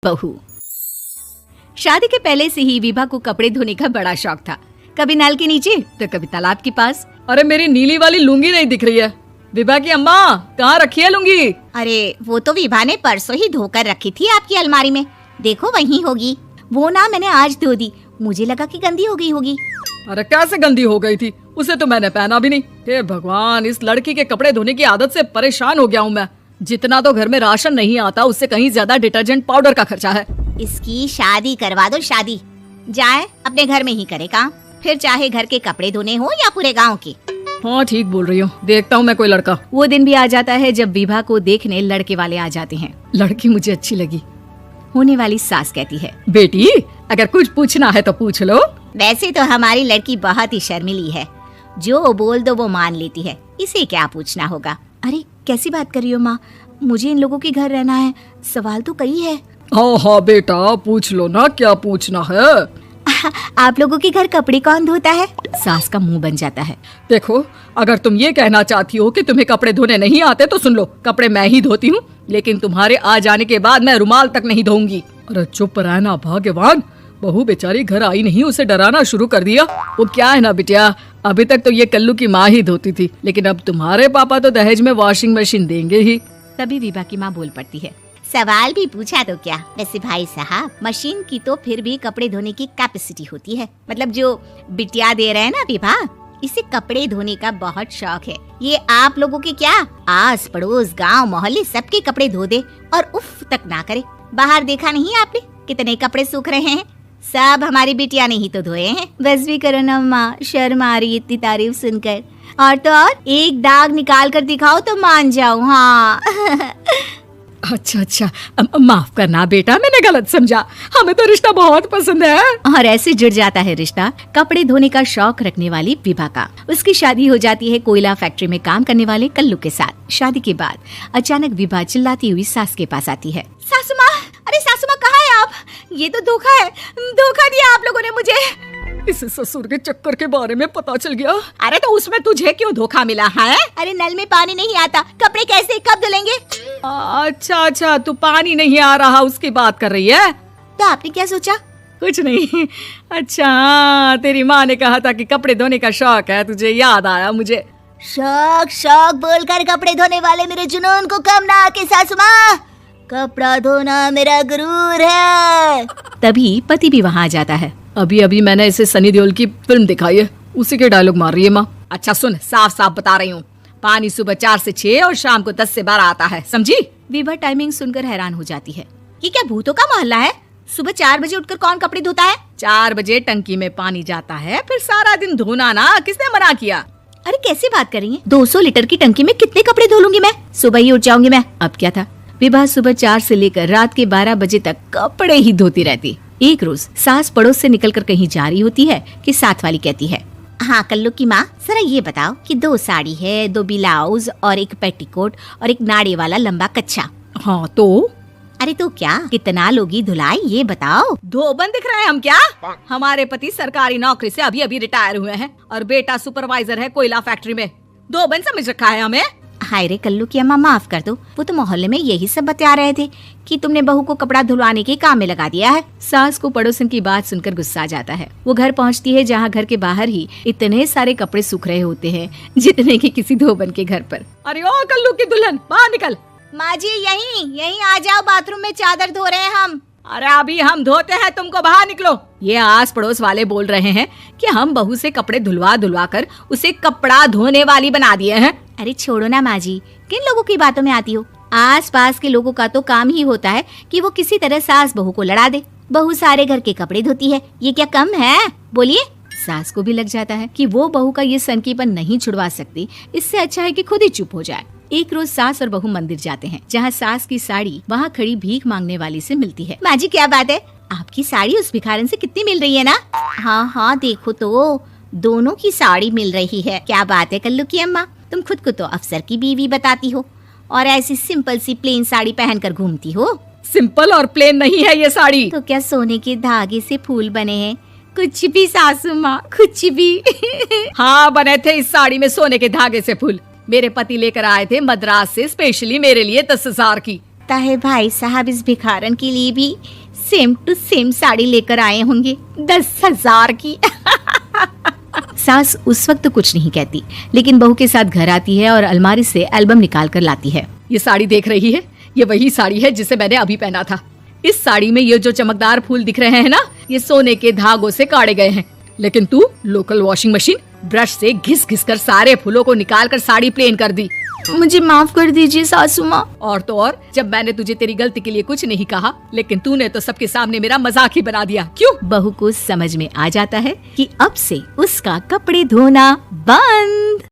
बहू। शादी के पहले से ही विभा को कपड़े धोने का बड़ा शौक था। कभी नल के नीचे तो कभी तालाब के पास। अरे मेरी नीली वाली लुंगी नहीं दिख रही है। विभा की अम्मा, कहाँ रखी है लुंगी? अरे वो तो विभा ने परसों ही धोकर रखी थी आपकी अलमारी में, देखो वहीं होगी। वो ना मैंने आज धो दी, मुझे लगा कि गंदी हो गई होगी। अरे कैसे गंदी हो गई थी? उसे तो मैंने पहना भी नहीं। हे भगवान, इस लड़की के कपड़े धोने की आदत से परेशान हो गया हूँ मैं। जितना तो घर में राशन नहीं आता, उससे कहीं ज्यादा डिटर्जेंट पाउडर का खर्चा है। इसकी शादी करवा दो, शादी जाए अपने घर में ही करे काम, फिर चाहे घर के कपड़े धोने हो या पूरे गांव के। हाँ ठीक बोल रही हूँ, देखता हूँ मैं कोई लड़का। वो दिन भी आ जाता है जब विभा को देखने लड़के वाले आ जाते हैं। लड़की मुझे अच्छी लगी। होने वाली सास कहती है, बेटी अगर कुछ पूछना है तो पूछ लो। वैसे तो हमारी लड़की बहुत ही शर्मीली है, जो बोल दो वो मान लेती है, इसे क्या पूछना होगा। अरे कैसी बात कर रही हो माँ, मुझे इन लोगों के घर रहना है, सवाल तो कई है। हाँ हाँ बेटा, पूछ लो ना, क्या पूछना है। आप लोगों के घर कपड़े कौन धोता है? सास का मुंह बन जाता है। देखो, अगर तुम ये कहना चाहती हो कि तुम्हें कपड़े धोने नहीं आते तो सुन लो, कपड़े मैं ही धोती हूँ, लेकिन तुम्हारे आ जाने के बाद मैं रुमाल तक नहीं धोऊंगी। अरे चुप रहना भाग्यवान, बहू बेचारी घर आई नहीं, उसे डराना शुरू कर दिया। वो क्या है ना बिटिया, अभी तक तो ये कल्लू की माँ ही धोती थी, लेकिन अब तुम्हारे पापा तो दहेज में वॉशिंग मशीन देंगे ही। तभी विभा की माँ बोल पड़ती है, सवाल भी पूछा तो क्या। वैसे भाई साहब, मशीन की तो फिर भी कपड़े धोने की कैपेसिटी होती है, मतलब जो बिटिया दे रहे हैं ना विभा, इसे कपड़े धोने का बहुत शौक है। ये आप लोगों के क्या, आस पड़ोस गांव मोहल्ले सबके कपड़े धो दे और उफ तक ना करे। बाहर देखा नहीं आपने कितने कपड़े सूख रहे हैं? सब हमारी बिटिया ने ही तो धोए हैं। बस भी करो ना माँ, शर्म आ रही है इतनी तारीफ सुनकर। और तो और एक दाग निकाल कर दिखाओ तो मान जाओ। हाँ अच्छा, माफ करना बेटा, मैंने गलत समझा। हमें तो रिश्ता बहुत पसंद है। और ऐसे जुड़ जाता है रिश्ता कपड़े धोने का शौक रखने वाली विभा का। उसकी शादी हो जाती है कोयला फैक्ट्री में काम करने वाले कल्लू के साथ। शादी के बाद अचानक विभा चिल्लाती हुई सास के पास आती है। सासू माँ, अरे सासू माँ कहाँ है आप? ये तो धोखा है, धोखा दिया आप लोगों ने मुझे। इस ससुर के चक्कर के बारे में पता चल गया। अरे तो उसमें तुझे क्यों धोखा मिला है? अरे नल में पानी नहीं आता, कपड़े कैसे कब धुलेंगे? अच्छा, तू पानी नहीं आ रहा उसकी बात कर रही है? तो आपने क्या सोचा? कुछ नहीं। अच्छा, तेरी माँ ने कहा था कि कपड़े धोने का शौक है तुझे, याद आया मुझे। शौक बोलकर कपड़े धोने वाले मेरे जुनून को कम ना आके सासू माँ, कपड़ा धोना मेरा गुरूर है। तभी पति भी वहाँ आ जाता है। अभी मैंने इसे सनी देओल की फिल्म दिखाई है, उसी के डायलॉग मार रही है माँ। अच्छा सुन, साफ बता रही हूँ, पानी सुबह 4 से 6 और शाम को 10 से 12 आता है, समझी? विभा टाइमिंग सुनकर हैरान हो जाती है। ये क्या भूतों का मोहल्ला है? सुबह 4 बजे उठकर कौन कपड़े धोता है? 4 बजे टंकी में पानी जाता है, फिर सारा दिन धोना ना, किसने मना किया? अरे कैसी बात कर रही है? 200 लीटर की टंकी में कितने कपड़े धो लूंगी मैं, सुबह ही उठ जाऊंगी मैं। अब क्या था, विभा सुबह 4 से लेकर रात के 12 बजे तक कपड़े ही धोती रहती। एक रोज सास पड़ोस से निकलकर कहीं जा रही होती है कि साथ वाली कहती है, हाँ कल्लू की माँ, जरा ये बताओ कि 2 साड़ी है, 2 ब्लाउज और एक पेटीकोट और एक नाड़े वाला लंबा कच्छा। हाँ तो? अरे तो क्या, कितना लोगी धुलाई ये बताओ। धोबन दिख रहे हैं हम क्या? हमारे पति सरकारी नौकरी से अभी रिटायर हुए हैं और बेटा सुपरवाइजर है कोयला फैक्ट्री में। धोबन समझ रखा है हमें? हाय रे कल्लू की अम्मा, माफ कर दो, वो तो मोहल्ले में यही सब बता रहे थे कि तुमने बहू को कपड़ा धुलवाने के काम में लगा दिया है। सास को पड़ोसन की बात सुनकर गुस्सा आ जाता है। वो घर पहुंचती है जहां घर के बाहर ही इतने सारे कपड़े सूख रहे होते हैं जितने कि किसी धोबन के घर पर। अरे ओ कल्लू की दुल्हन, बाहर निकल। माँ जी यहीं आ जाओ, बाथरूम में चादर धो रहे हैं हम। अरे अभी हम धोते हैं, तुमको बाहर निकलो। ये आस पड़ोस वाले बोल रहे हैं कि हम बहू से कपड़े धुलवा कर उसे कपड़ा धोने वाली बना दिए हैं। अरे छोड़ो ना माँ जी, किन लोगों की बातों में आती हो? आस पास के लोगों का तो काम ही होता है कि वो किसी तरह सास बहू को लड़ा दे। बहू सारे घर के कपड़े धोती है, ये क्या कम है? बोलिए। सास को भी लग जाता है कि वो बहू का ये सनकीपन नहीं छुड़वा सकती, इससे अच्छा है कि खुद ही चुप हो जाए। एक रोज सास और बहू मंदिर जाते हैं, जहाँ सास की साड़ी वहाँ खड़ी भीख मांगने वाली से मिलती है। माँ जी क्या बात है, आपकी साड़ी उस भिखारन से कितनी मिल रही है ना? हाँ देखो तो, दोनों की साड़ी मिल रही है। क्या बात है कल्लू की अम्मा, तुम खुद को तो अफसर की बीवी बताती हो और ऐसी सिंपल सी प्लेन साड़ी पहनकर घूमती हो। सिंपल और प्लेन नहीं है ये साड़ी। तो क्या सोने के धागे से फूल बने हैं? कुछ भी सासू माँ, कुछ भी। हाँ बने थे इस साड़ी में सोने के धागे से फूल। मेरे पति लेकर आए थे मद्रास से स्पेशली मेरे लिए 10,000 की। लगता है भाई साहब इस भिखारन के लिए भी सेम टू सेम साड़ी लेकर आए होंगे 10,000 की। सास उस वक्त कुछ नहीं कहती, लेकिन बहू के साथ घर आती है और अलमारी से एल्बम निकाल कर लाती है। ये साड़ी देख रही है, ये वही साड़ी है जिसे मैंने अभी पहना था। इस साड़ी में ये जो चमकदार फूल दिख रहे हैं ना, ये सोने के धागों से काटे गए हैं। लेकिन तू लोकल वॉशिंग मशीन ब्रश से घिस घिस कर सारे फूलों को निकाल कर साड़ी प्लेन कर दी। मुझे माफ कर दीजिए सासू माँ। और तो और, जब मैंने तुझे तेरी गलती के लिए कुछ नहीं कहा, लेकिन तूने तो सबके सामने मेरा मजाक ही बना दिया। क्यों? बहू को समझ में आ जाता है कि अब से उसका कपड़े धोना बंद।